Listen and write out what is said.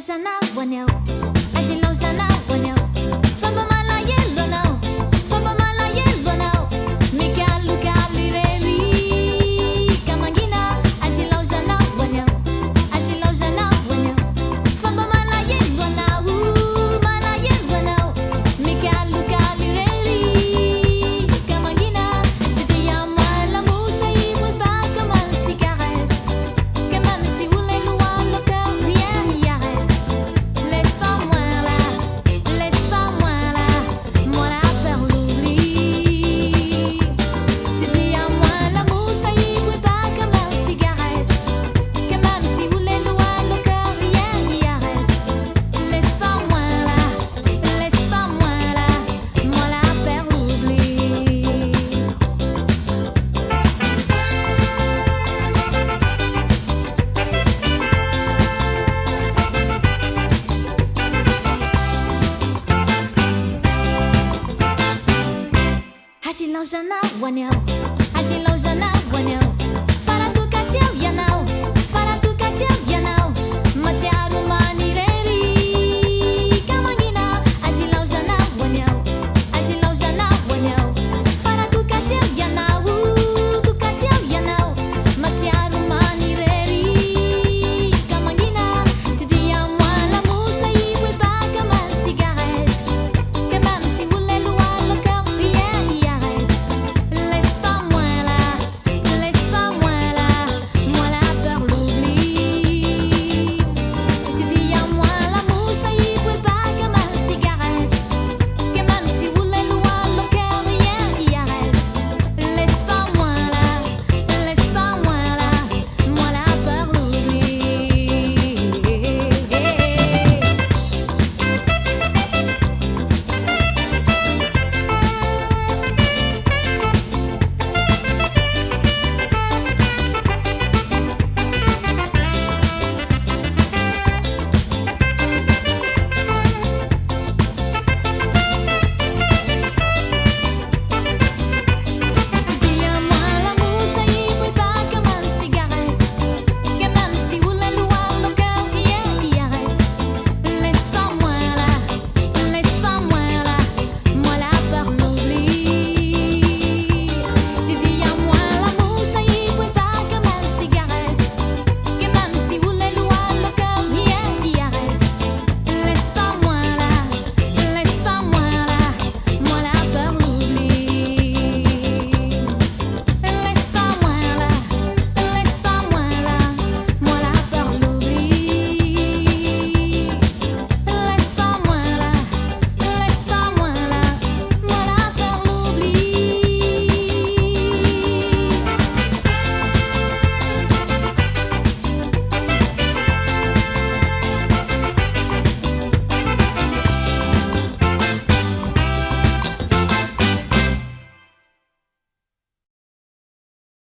sana wanyo. Aji lo sana wanyo. Famba mala yelo now. Famba mala yelo now. Mika luka lireri. Kamangina. Aji lo sana wanyo. Aji lo sana wanyo. Famba mala yelo now. Mala yelo now. Mika luka lireri. Kamangina. Titi ya mala musa ibu ba kaman cigarette. Kamam si ule loin le cœur rien n'y arrête. Laisse pas moi là, moi la faire l'oubli. Tu dis à moi l'amour ça y brûle pas comme une cigarette. Que même si vous les loin le cœur rien n'y arrête. Laisse pas moi là, moi la faire l'oubli. Haji lo sana wanyo. Haji lo sana wanyo.